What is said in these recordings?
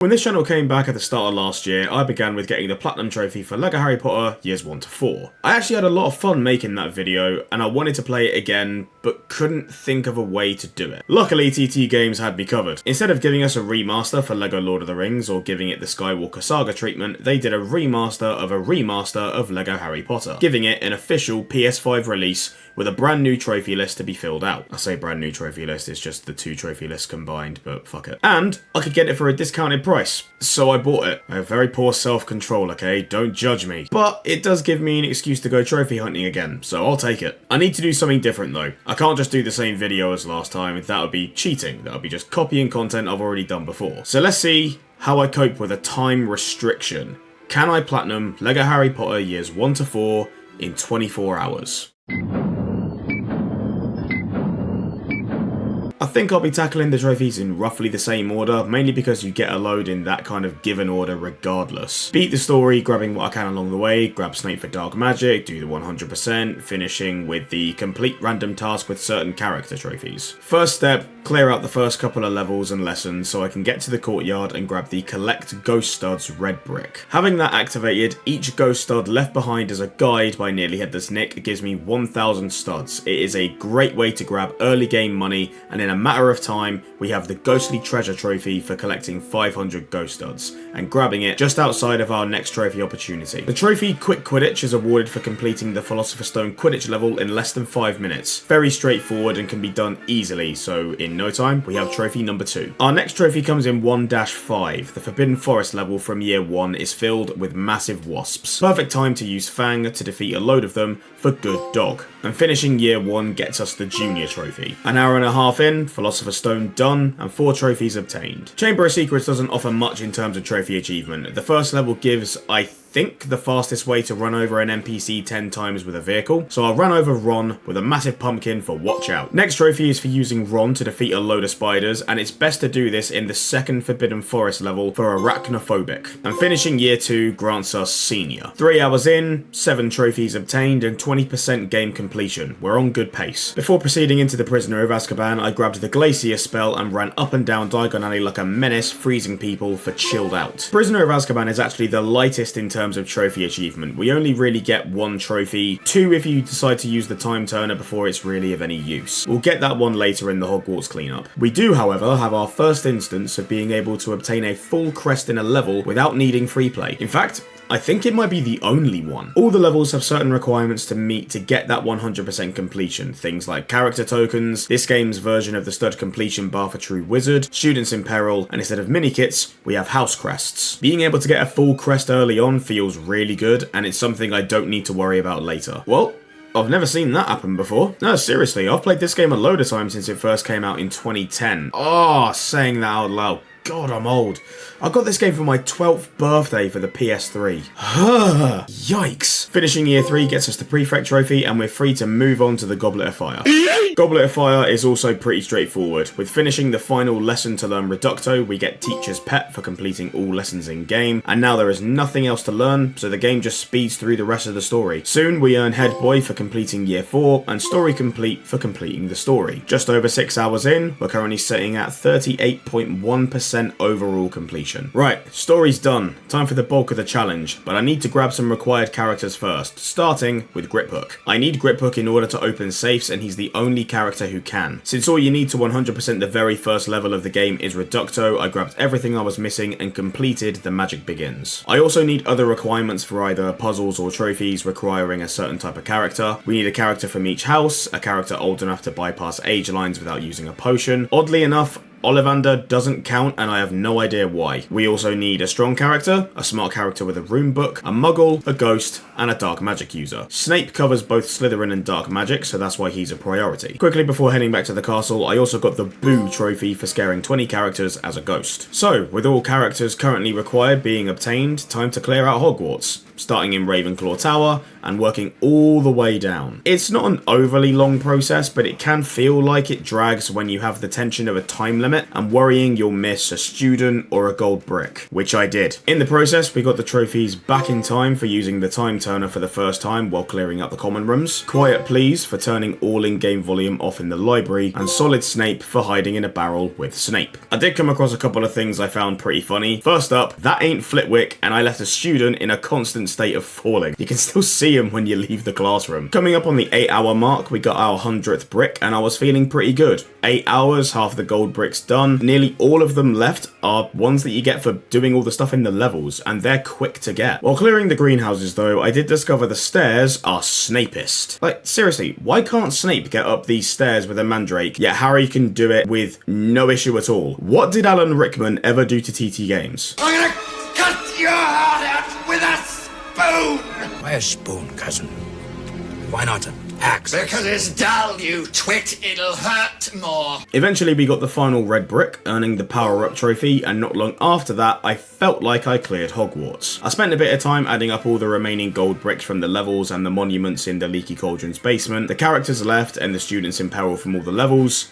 When this channel came back at the start of last year, I began with getting the Platinum Trophy for LEGO Harry Potter Years 1 to 4. I actually had a lot of fun making that video, and I wanted to play it again, but couldn't think of a way to do it. Luckily, TT Games had me covered. Instead of giving us a remaster for LEGO Lord of the Rings or giving it the Skywalker Saga treatment, they did a remaster of LEGO Harry Potter, giving it an official PS5 release with a brand new trophy list to be filled out. I say brand new trophy list, it's just the two trophy lists combined, but fuck it. And I could get it for a discounted price, so I bought it. I have very poor self-control, okay? Don't judge me. But it does give me an excuse to go trophy hunting again, so I'll take it. I need to do something different though. I can't just do the same video as last time, that would be cheating. That would be just copying content I've already done before. So let's see how I cope with a time restriction. Can I platinum LEGO Harry Potter Years 1 to 4 in 24 hours? I think I'll be tackling the trophies in roughly the same order, mainly because you get a load in that kind of given order regardless. Beat the story, grabbing what I can along the way, grab Snape for Dark Magic, do the 100%, finishing with the complete random task with certain character trophies. First step, clear out the first couple of levels and lessons so I can get to the courtyard and grab the Collect Ghost Studs red brick. Having that activated, each ghost stud left behind as a guide by Nearly Headless Nick gives me 1,000 studs. It is a great way to grab early game money, and in a matter of time, we have the Ghostly Treasure Trophy for collecting 500 Ghost Studs, and grabbing it just outside of our next trophy opportunity. The trophy Quick Quidditch is awarded for completing the Philosopher's Stone Quidditch level in less than 5 minutes. Very straightforward and can be done easily, so in no time, we have trophy number 2. Our next trophy comes in 1-5. The Forbidden Forest level from year 1 is filled with massive wasps. Perfect time to use Fang to defeat a load of them for good dog. And finishing year 1 gets us the Junior Trophy. An hour and a half in, Philosopher's Stone done, and 4 trophies obtained. Chamber of Secrets doesn't offer much in terms of trophy achievement. The first level gives, I think, the fastest way to run over an NPC 10 times with a vehicle, so I'll run over Ron with a massive pumpkin for Watch Out. Next trophy is for using Ron to defeat a load of spiders, and it's best to do this in the second Forbidden Forest level for Arachnophobic. And finishing year 2 grants us Senior. 3 hours in, 7 trophies obtained, and 20% game completion. We're on good pace. Before proceeding into the Prisoner of Azkaban, I grabbed the Glacier spell and ran up and down Diagon Alley like a menace, freezing people for Chilled Out. Prisoner of Azkaban is actually the lightest in terms of trophy achievement. We only really get 1 trophy, 2 if you decide to use the time turner before it's really of any use. We'll get that one later in the Hogwarts cleanup. We do, however, have our first instance of being able to obtain a full crest in a level without needing free play. In fact, I think it might be the only one. All the levels have certain requirements to meet to get that 100% completion. Things like character tokens, this game's version of the stud completion bar for True Wizard, students in peril, and instead of mini kits, we have house crests. Being able to get a full crest early on feels really good, and it's something I don't need to worry about later. Well, I've never seen that happen before. No, seriously, I've played this game a load of times since it first came out in 2010. Oh, saying that out loud. God, I'm old. I got this game for my 12th birthday for the PS3. Yikes. Finishing year 3 gets us the Prefect Trophy, and we're free to move on to the Goblet of Fire. Goblet of Fire is also pretty straightforward. With finishing the final lesson to learn Reducto, we get Teacher's Pet for completing all lessons in game, and now there is nothing else to learn, so the game just speeds through the rest of the story. Soon we earn Head Boy for completing year 4, and Story Complete for completing the story. Just over 6 hours in, we're currently sitting at 38.1% overall completion. Right, story's done. Time for the bulk of the challenge, but I need to grab some required characters first, starting with Griphook. I need Griphook in order to open safes, and he's the only character who can. Since all you need to 100% the very first level of the game is Reducto, I grabbed everything I was missing and completed The Magic Begins. I also need other requirements for either puzzles or trophies requiring a certain type of character. We need a character from each house, a character old enough to bypass age lines without using a potion. Oddly enough, Ollivander doesn't count, and I have no idea why. We also need a strong character, a smart character with a rune book, a muggle, a ghost, and a dark magic user. Snape covers both Slytherin and dark magic, so that's why he's a priority. Quickly before heading back to the castle, I also got the Boo trophy for scaring 20 characters as a ghost. So, with all characters currently required being obtained, time to clear out Hogwarts. starting in Ravenclaw Tower and working all the way down. It's not an overly long process, but it can feel like it drags when you have the tension of a time limit and worrying you'll miss a student or a gold brick, which I did. In the process, we got the trophies back in time for using the time turner for the first time while clearing up the common rooms, Quiet Please for turning all in-game volume off in the library, and Solid Snape for hiding in a barrel with Snape. I did come across a couple of things I found pretty funny. First up, that ain't Flitwick, and I left a student in a constant state of falling. You can still see him when you leave the classroom. Coming up on the 8-hour mark, we got our 100th brick, and I was feeling pretty good. 8 hours, half the gold bricks done. Nearly all of them left are ones that you get for doing all the stuff in the levels, and they're quick to get. While clearing the greenhouses though, I did discover the stairs are Snapist. Like, seriously, why can't Snape get up these stairs with a mandrake, yet Harry can do it with no issue at all? What did Alan Rickman ever do to TT Games? I'm gonna cut your heart out with a spoon! Why a spoon, cousin? Why not an axe? Because it's dull, you twit. It'll hurt more. Eventually we got the final red brick, earning the power-up trophy, and not long after that, I felt like I cleared Hogwarts. I spent a bit of time adding up all the remaining gold bricks from the levels and the monuments in the Leaky Cauldron's basement, the characters left and the students in peril from all the levels,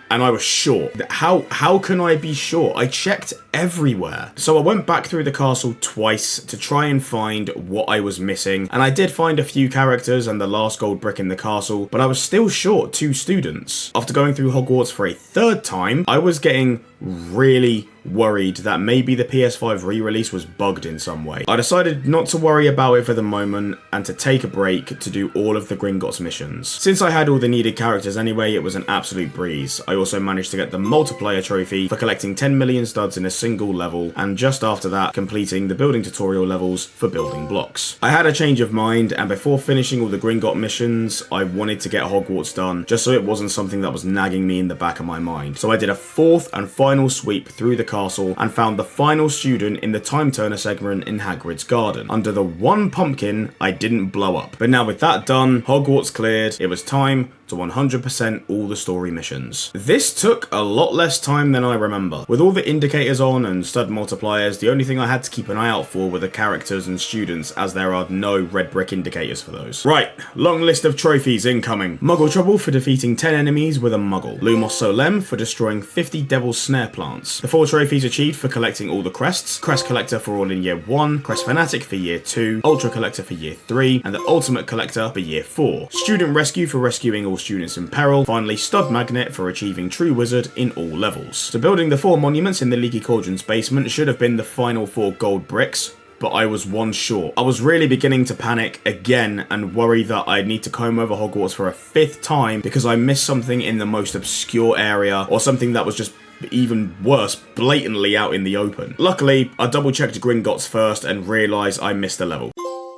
and I was sure. How can I be sure? I checked everywhere. So I went back through the castle twice to try and find what I was missing, and I did find a few characters and the last gold brick in the castle, but I was still short 2 students. After going through Hogwarts for a 3rd time, I was getting really worried that maybe the PS5 re-release was bugged in some way. I decided not to worry about it for the moment and to take a break to do all of the Gringotts missions. Since I had all the needed characters anyway, it was an absolute breeze. I also managed to get the multiplayer trophy for collecting 10 million studs in a single level, and just after that completing the building tutorial levels for building blocks. I had a change of mind, and before finishing all the Gringotts missions, I wanted to get Hogwarts done just so it wasn't something that was nagging me in the back of my mind. So I did a 4th and final sweep through the castle and found the final student in the time turner segment in Hagrid's garden, under the one pumpkin I didn't blow up. But now with that done, Hogwarts cleared, it was time to 100% all the story missions. This took a lot less time than I remember. With all the indicators on and stud multipliers, the only thing I had to keep an eye out for were the characters and students, as there are no red brick indicators for those. Right, long list of trophies incoming. Muggle Trouble for defeating 10 enemies with a Muggle. Lumos Solem for destroying 50 Devil's Snare plants. The 4 trophies achieved for collecting all the crests. Crest Collector for all in year 1, Crest Fanatic for year 2, Ultra Collector for year 3, and the Ultimate Collector for year 4. Student Rescue for rescuing all students in peril. Finally, Stud Magnet for achieving True Wizard in all levels. So building the 4 monuments in the Leaky Cauldron's basement should have been the final 4 gold bricks, but I was 1 short. I was really beginning to panic again and worry that I'd need to comb over Hogwarts for a 5th time because I missed something in the most obscure area, or something that was just even worse, blatantly out in the open. Luckily, I double checked Gringotts first and realised I missed a level.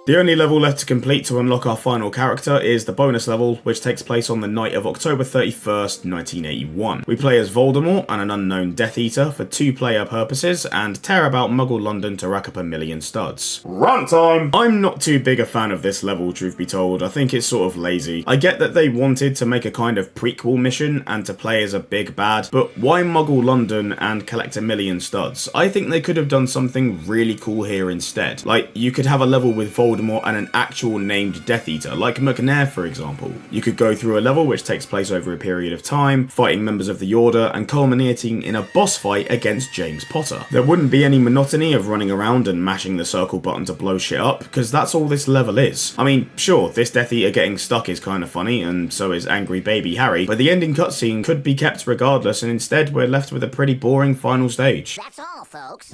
The only level left to complete to unlock our final character is the bonus level, which takes place on the night of October 31st, 1981. We play as Voldemort and an unknown Death Eater for 2-player purposes and tear about Muggle London to rack up 1 million studs. Runtime! I'm not too big a fan of this level, truth be told. I think it's sort of lazy. I get that they wanted to make a kind of prequel mission and to play as a big bad, but why Muggle London and collect 1 million studs? I think they could have done something really cool here instead. Like, you could have a level with Voldemort and an actual named Death Eater, like McNair for example. You could go through a level which takes place over a period of time, fighting members of the Order and culminating in a boss fight against James Potter. There wouldn't be any monotony of running around and mashing the circle button to blow shit up, because that's all this level is. I mean, sure, this Death Eater getting stuck is kind of funny, and so is angry baby Harry, but the ending cutscene could be kept regardless, and instead we're left with a pretty boring final stage. That's all, folks.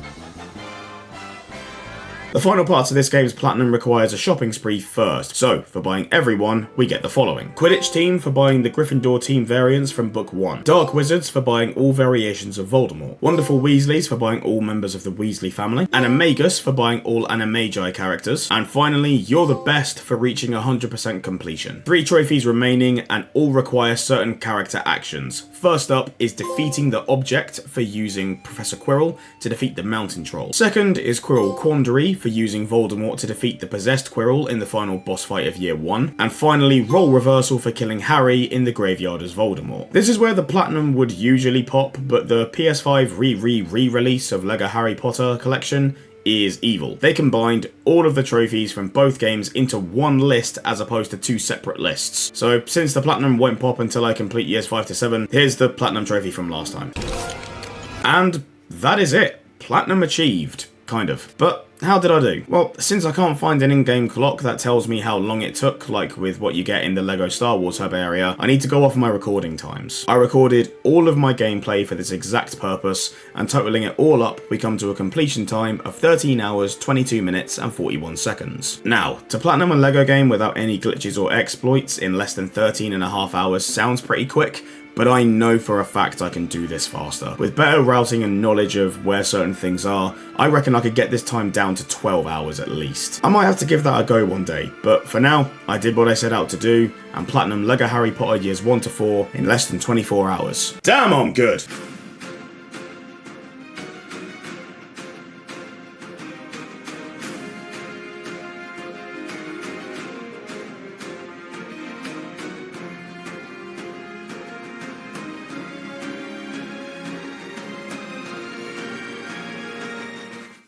The final part of this game's platinum requires a shopping spree first, so for buying everyone, we get the following. Quidditch Team for buying the Gryffindor team variants from Book 1. Dark Wizards for buying all variations of Voldemort. Wonderful Weasleys for buying all members of the Weasley family. Animagus for buying all Animagi characters. And finally, You're the Best for reaching 100% completion. 3 trophies remaining and all require certain character actions. First up is defeating the object for using Professor Quirrell to defeat the Mountain Troll. Second is Quirrell Quandary for using Voldemort to defeat the possessed Quirrell in the final boss fight of year 1. And finally, Role Reversal for killing Harry in the graveyard as Voldemort. This is where the platinum would usually pop, but the PS5 re-release of LEGO Harry Potter collection is evil. They combined all of the trophies from both games into one list as opposed to 2 separate lists. So since the platinum won't pop until I complete years 5 to 7, here's the platinum trophy from last time. And that is it. Platinum achieved. Kind of. But how did I do? Well, since I can't find an in-game clock that tells me how long it took, like with what you get in the LEGO Star Wars hub area, I need to go off my recording times. I recorded all of my gameplay for this exact purpose, and totaling it all up, we come to a completion time of 13 hours, 22 minutes, and 41 seconds. Now, to platinum a LEGO game without any glitches or exploits in less than 13.5 hours sounds pretty quick, but I know for a fact I can do this faster. With better routing and knowledge of where certain things are, I reckon I could get this time down to 12 hours at least. I might have to give that a go one day, but for now, I did what I set out to do, and platinum LEGO Harry Potter years 1 to 4 in less than 24 hours. Damn, I'm good!